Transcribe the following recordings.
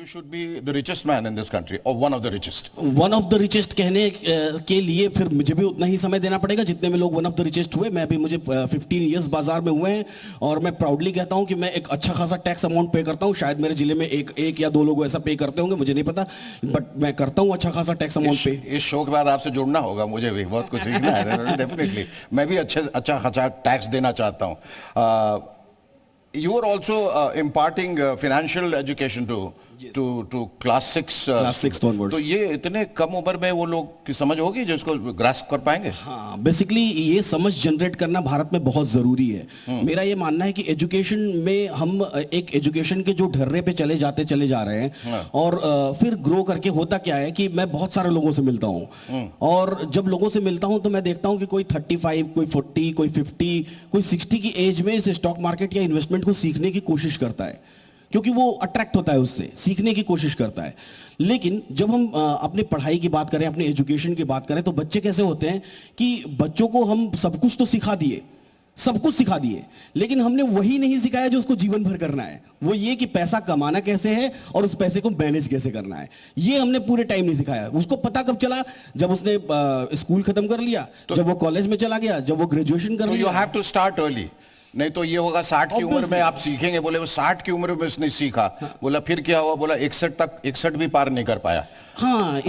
should be the richest man in this country or one of the richest. One of the richest कहने के लिए फिर मुझे भी उतना ही समय देना पड़ेगा जितने में लोग वन ऑफ द रिचेस्ट हुए। मैं भी मुझे 15 इयर्स बाजार में हुए हैं और मैं प्राउडली कहता हूं कि मैं एक अच्छा खासा टैक्स अमाउंट पे करता हूं। शायद मेरे जिले में एक या दो लोग ऐसा पे करते होंगे, मुझे नहीं पता, बट मैं करता हूं अच्छा खासा टैक्स अमाउंट पे। इस शो के बाद आपसे जुड़ना होगा, मुझे भी बहुत कुछ सीखना है। डेफिनेटली मैं भी अच्छा खासा टैक्स देना चाहता हूं। You are also imparting financial education to class 6. Class 6 onwards. तो ये इतने कम उम्र में वो लोग की समझ होगी जो इसको ग्रास्प कर पाएंगे? हाँ, बेसिकली ये समझ जनरेट करना भारत में बहुत जरूरी है। मेरा ये मानना है कि एजुकेशन में हम एक एजुकेशन के जो ढर्रे पे चले जा रहे हैं और फिर ग्रो करके होता क्या है कि मैं बहुत सारे लोगों से मिलता हूँ और जब लोगों से मिलता हूँ तो मैं देखता हूँ कि कोई 35, कोई 40, कोई 50, कोई 60 की एज में इस स्टॉक मार्केट या इन्वेस्टमेंट को सीखने की कोशिश करता है, क्योंकि वो अट्रैक्ट होता है उससे, सीखने की कोशिश करता है। लेकिन जब हम अपने पढ़ाई की बात करें, अपने एजुकेशन की बात करें, तो बच्चे कैसे होते हैं कि बच्चों को हम सब कुछ तो सिखा दिए, सब कुछ सिखा दिए, लेकिन हमने वही नहीं सिखाया जो उसको जीवन भर करना है। वो ये कि पैसा कमाना कैसे है और उस पैसे को मैनेज कैसे करना है, ये हमने पूरे टाइम नहीं सिखाया। उसको पता कब चला? जब उसने स्कूल खत्म कर लिया, जब वो कॉलेज में चला गया, जब वो ग्रेजुएशन कर लिया। You have to start early, नहीं तो ये होगा 60 की उम्र में आप सीखेंगे। बोले वो 60 की उम्र में उसने सीखा, बोला फिर क्या हुआ? बोला 61 भी पार नहीं कर पाया। हाँ,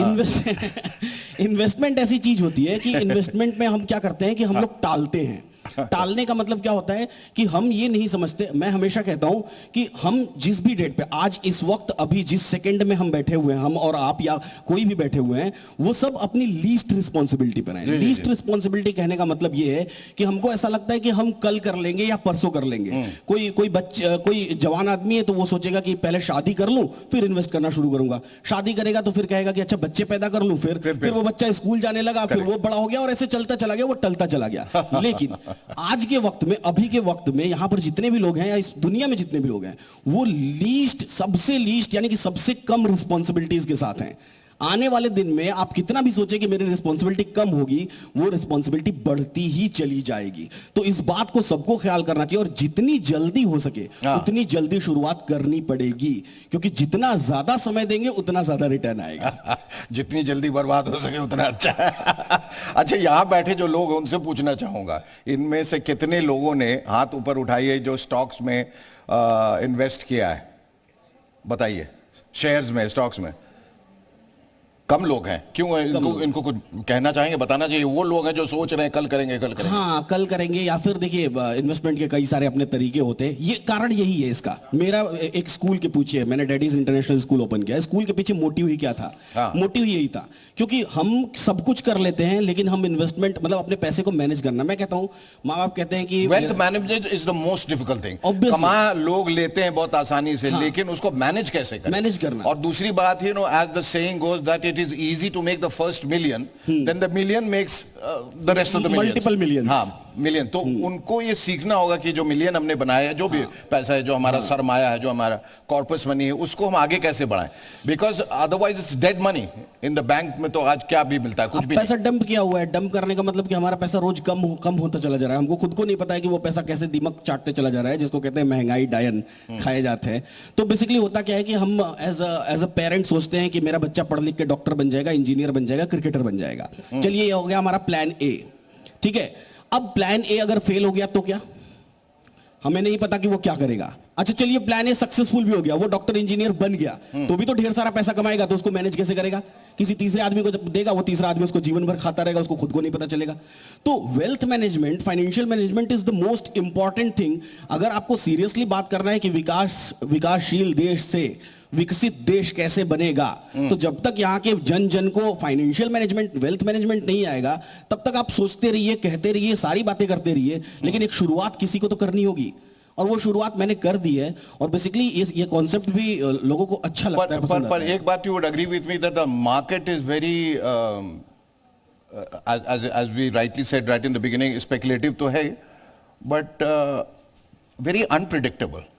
इन्वेस्टमेंट ऐसी चीज होती है कि इन्वेस्टमेंट में हम क्या करते हैं कि हम लोग टालते हैं। टालने का मतलब क्या होता है कि हम ये नहीं समझते। मैं हमेशा कहता हूं कि हम जिस भी डेट पे, आज इस वक्त, अभी जिस सेकंड में हम बैठे हुए हैं, हम और आप या कोई भी बैठे हुए हैं, वो सब अपनी लीस्ट रिस्पॉन्सिबिलिटी पर हैं। लीस्ट रिस्पॉन्सिबिलिटी कहने का मतलब ये है कि हमको ऐसा लगता है कि हम कल कर लेंगे या परसों कर लेंगे। कोई जवान आदमी है तो वो सोचेगा कि पहले शादी कर लूं फिर इन्वेस्ट करना शुरू करूंगा। शादी करेगा तो फिर कहेगा कि अच्छा बच्चे पैदा कर लूं, फिर वो बच्चा स्कूल जाने लगा, फिर वो बड़ा हो गया और ऐसे चलता चला गया, वो टलता चला गया। लेकिन आज के वक्त में, अभी के वक्त में, यहां पर जितने भी लोग हैं या इस दुनिया में जितने भी लोग हैं, वो सबसे लीस्ट यानी कि सबसे कम रिस्पॉन्सिबिलिटीज के साथ हैं। आने वाले दिन में आप कितना भी सोचे कि मेरी रिस्पॉन्सिबिलिटी कम होगी, वो रिस्पॉन्सिबिलिटी बढ़ती ही चली जाएगी। तो इस बात को सबको ख्याल करना चाहिए और जितनी जल्दी हो सके उतनी जल्दी शुरुआत करनी पड़ेगी, क्योंकि जितना ज्यादा समय देंगे उतना ज्यादा रिटर्न आएगा। जितनी जल्दी बर्बाद हो सके उतना अच्छा है। अच्छा, यहां बैठे जो लोग हैं उनसे पूछना चाहूंगा, इनमें से कितने लोगों ने हाथ ऊपर उठाइए जो स्टॉक्स में इन्वेस्ट किया है? बताइए, शेयर्स में, स्टॉक्स में। कम लोग हैं, क्यों? इनको कुछ कहना चाहेंगे, बताना चाहिए। वो लोग हैं जो सोच रहे हैं कल करेंगे। हाँ, कल करेंगे, या फिर देखिए इन्वेस्टमेंट के कई सारे अपने तरीके होते हैं। ये कारण यही है इसका। मेरा एक स्कूल के पूछिए, मैंने डैडीज इंटरनेशनल स्कूल ओपन किया। स्कूल के पीछे मोटिव ही क्या था? मोटिव यही था, क्योंकि हम सब कुछ कर लेते हैं लेकिन हम इन्वेस्टमेंट, मतलब अपने पैसे को मैनेज करना, मैं कहता हूँ, माँ बाप कहते हैं कि wealth management is the most difficult thing. कमा लोग लेते हैं बहुत आसानी से, लेकिन उसको मैनेज कैसे करें, मैनेज करना। और दूसरी बात, you know, as the saying goes that it is easy to make the first million, then the million makes the rest of the millions. Multiple millions. हाँ, मिलियन। तो उनको ये सीखना होगा कि जो मिलियन हमने बनाया है, जो भी पैसा है, जो हमारा सरमाया है, जो हमारा कॉर्पस मनी है, उसको हम आगे कैसे बढ़ाएं। Because otherwise it's dead money in the bank में। तो आज क्या भी मिलता है? कुछ भी पैसा डंप किया हुआ है। डंप करने का मतलब कि हमारा पैसा रोज कम होता चला जा रहा है। हमको खुद को नहीं पता है कि वो पैसा कैसे दिमाग चाटते चला जा रहा है, जिसको कहते हैं महंगाई डायन खाए जाते हैं। तो बेसिकली होता क्या है कि हम एज अ पेरेंट सोचते हैं कि मेरा बच्चा पढ़ लिख के डॉक्टर बन जाएगा, इंजीनियर बन जाएगा, क्रिकेटर बन जाएगा। चलिए, ये हो गया हमारा प्लान ए, ठीक है। अब प्लान ए अगर फेल हो गया तो क्या? हमें नहीं पता कि वो क्या करेगा। अच्छा, चलिए प्लान ए सक्सेसफुल भी हो गया, वो डॉक्टर इंजीनियर बन गया, तो भी तो ढेर सारा पैसा कमाएगा, तो उसको मैनेज कैसे करेगा? किसी तीसरे आदमी को जब देगा, वो तीसरा आदमी उसको जीवन भर खाता रहेगा, उसको खुद को नहीं पता चलेगा। तो wealth management, financial management is the most important thing. अगर आपको सीरियसली बात करना है कि विकासशील देश से विकसित देश कैसे बनेगा, तो जब तक यहाँ के जन जन को फाइनेंशियल मैनेजमेंट, वेल्थ मैनेजमेंट नहीं आएगा, तब तक आप सोचते रहिए, कहते रहिए, सारी बातें करते रहिए, लेकिन एक शुरुआत किसी को तो करनी होगी। और वो शुरुआत मैंने कर दी है, और बेसिकली ये कॉन्सेप्ट भी लोगों को अच्छा लगता है। पर एक बात you would agree with me that the market is very, as we rightly said right in the beginning, speculative तो है, but very unpredictable.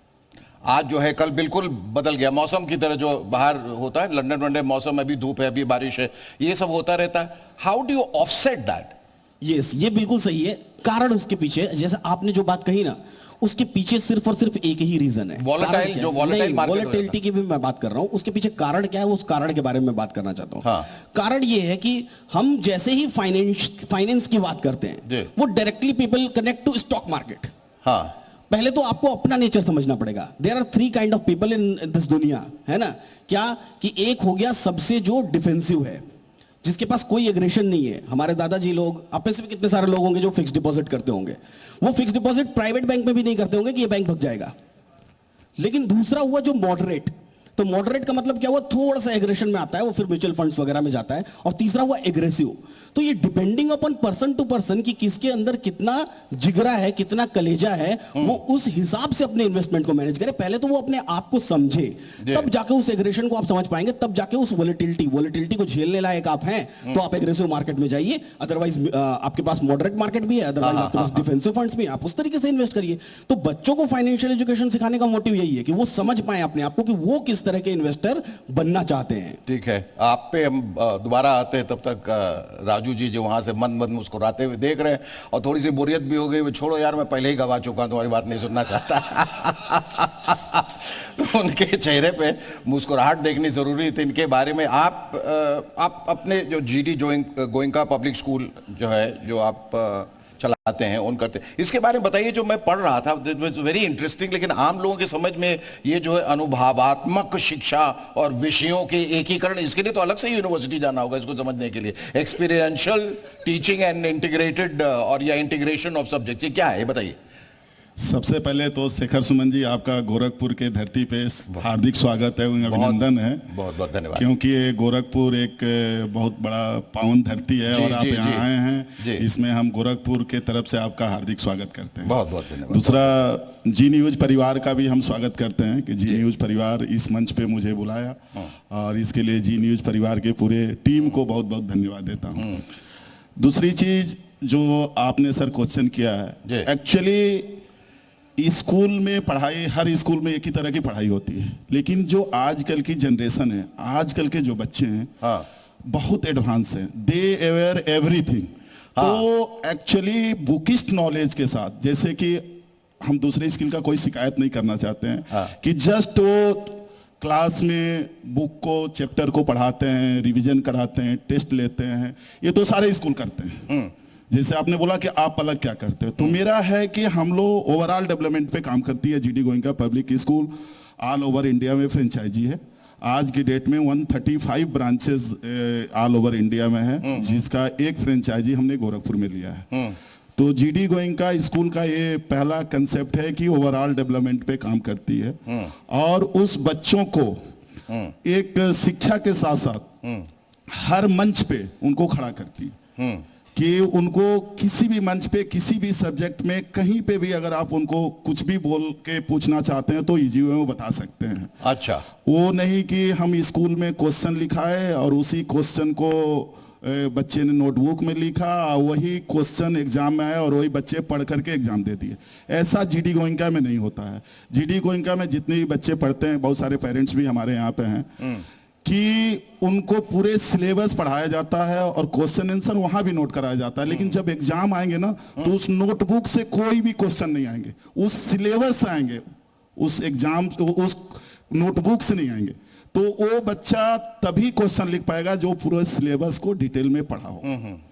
आज जो है कल बिल्कुल बदल गया, मौसम की तरह जो बाहर होता है, लंदन वंडन मौसम, अभी धूप है, अभी बारिश है, ये सब होता रहता है। How do you offset that? Yes, ये बिल्कुल सही है। कारण उसके पीछे, जैसे आपने जो बात कही ना, उसके पीछे सिर्फ और सिर्फ एक ही रीजन है। वॉलेटाइल, जो वॉलेटाइल मार्केट, वॉलेटिलिटी की भी मैं बात कर रहा हूं। उसके पीछे कारण क्या है, उस कारण के बारे में बात करना चाहता हूं। हाँ। कारण ये है कि हम जैसे ही फाइनेंस की बात करते हैं, वो directly people connect to stock market. हाँ। पहले तो आपको अपना नेचर समझना पड़ेगा। There are 3 kind of people in this दुनिया, है ना? क्या कि एक हो गया सबसे जो डिफेंसिव है, जिसके पास कोई एग्रेशन नहीं है। हमारे दादाजी लोग, आप में से भी कितने सारे लोग होंगे जो फिक्स डिपॉजिट करते होंगे। वो फिक्स डिपॉजिट प्राइवेट बैंक में भी नहीं करते होंगे कि ये बैंक भग जाएगा। लेकिन दूसरा हुआ जो मॉडरेट। तो मॉडरेट का मतलब क्या हुआ, थोड़ा सा एग्रेशन में आता है, वो फिर म्यूचुअल फंड्स वगैरह में जाता है। और तीसरा हुआ एग्रेसिव। तो ये depending upon person to person कि किसके अंदर कितना जिगरा है, कितना कलेजा है, वो उस हिसाब से अपने इन्वेस्टमेंट को मैनेज करे। पहले तो वो अपने आप को समझे, तब जाके उस एग्रेशन को आप समझ पाएंगे, तब जाके उस वोलेटिलिटी को झेलने लायक आप हैं तो आप एग्रेसिव मार्केट में जाइए। अदरवाइज आपके पास मॉडरेट मार्केट भी है, अदरवाइज आपके पास डिफेंसिव फंड्स भी है, आप उस तरीके से इन्वेस्ट करिए। तो बच्चों को फाइनेंशियल एजुकेशन सिखाने का मोटिव यही है कि वो समझ पाए अपने आप को कि वो किस तरह के इन्वेस्टर बनना चाहते हैं। ठीक है, आप पे हम दोबारा आते हैं। तब तक राजू जी जो वहां से मन मुस्कुराते हुए देख रहे हैं और थोड़ी सी बोरियत भी हो गई, वो छोड़ो यार, मैं पहले ही गवा चुका हूं, तुम्हारी बात नहीं सुनना चाहता। तो उनके चेहरे पे मुस्कुराहट देखनी जरूरी थी। इनके बारे में आप अपने जो जीडी गोइंका पब्लिक स्कूल जो है, जो आप चलाते हैं, उन करते हैं, इसके बारे में बताइए। जो मैं पढ़ रहा था, इट वाज वेरी इंटरेस्टिंग। लेकिन आम लोगों की समझ में ये जो है अनुभवात्मक शिक्षा और विषयों के एकीकरण, इसके लिए तो अलग से यूनिवर्सिटी जाना होगा इसको समझने के लिए। एक्सपीरियंशियल टीचिंग एंड इंटीग्रेटेड और या इंटीग्रेशन ऑफ सब्जेक्ट, ये क्या है, ये बताइए। सबसे पहले तो शेखर सुमन जी, आपका गोरखपुर के धरती पे हार्दिक स्वागत है, अभिनंदन है। बहुत बहुत धन्यवाद। क्योंकि ये गोरखपुर एक बहुत बड़ा पावन धरती है और आप यहाँ आए हैं, इसमें हम गोरखपुर के तरफ से आपका हार्दिक स्वागत करते हैं। बहुत बहुत धन्यवाद। दूसरा, जी न्यूज परिवार का भी हम स्वागत करते हैं कि जी न्यूज परिवार इस मंच पे मुझे बुलाया, और इसके लिए जी न्यूज परिवार के पूरे टीम को बहुत बहुत धन्यवाद देता हूँ। दूसरी चीज जो आपने सर क्वेश्चन किया है, एक्चुअली स्कूल में पढ़ाई, हर स्कूल में एक ही तरह की पढ़ाई होती है, लेकिन जो आजकल की जनरेशन है, आजकल के जो बच्चे हैं, बहुत एडवांस हैं, दे अवेयर एवरीथिंग। तो एक्चुअली बुकिस्ट नॉलेज के साथ, जैसे कि हम दूसरे स्किल का कोई शिकायत नहीं करना चाहते हैं कि जस्ट वो क्लास में बुक को, चैप्टर को पढ़ाते हैं, रिवीजन कराते हैं, टेस्ट लेते हैं, ये तो सारे स्कूल करते हैं। जैसे आपने बोला कि आप अलग क्या करते हो, तो मेरा है कि हम लोग ओवरऑल डेवलपमेंट पे काम करती है GD Goenka public school. All over India में फ्रेंचाइजी है। आज की डेट में 135 ब्रांचेस ऑल ओवर इंडिया में है, जिसका एक फ्रेंचाइजी हमने गोरखपुर में लिया है। तो जीडी गोइंका स्कूल का ये पहला कंसेप्ट है कि ओवरऑल डेवलपमेंट पे काम करती है और उस बच्चों को एक शिक्षा के साथ साथ हर मंच पे उनको खड़ा करती है कि उनको किसी भी मंच पे, किसी भी सब्जेक्ट में, कहीं पे भी अगर आप उनको कुछ भी बोल के पूछना चाहते हैं तो इजी वे में बता सकते हैं। अच्छा, वो नहीं कि हम स्कूल में क्वेश्चन लिखाए और उसी क्वेश्चन को बच्चे ने नोटबुक में लिखा, वही क्वेश्चन एग्जाम में आया और वही बच्चे पढ़ करके एग्जाम दे दिए। ऐसा जीडी गोइंका में नहीं होता है। जीडी गोइंका में जितने भी बच्चे पढ़ते हैं, बहुत सारे पेरेंट्स भी हमारे यहाँ पे हैं, कि उनको पूरे सिलेबस पढ़ाया जाता है और क्वेश्चन आंसर वहां भी नोट कराया जाता है। लेकिन जब एग्जाम आएंगे ना, तो उस नोटबुक से कोई भी क्वेश्चन नहीं आएंगे, उस सिलेबस से आएंगे, उस एग्जाम उस नोटबुक से नहीं आएंगे। तो वो बच्चा तभी क्वेश्चन लिख पाएगा जो पूरे सिलेबस को डिटेल में पढ़ा हो।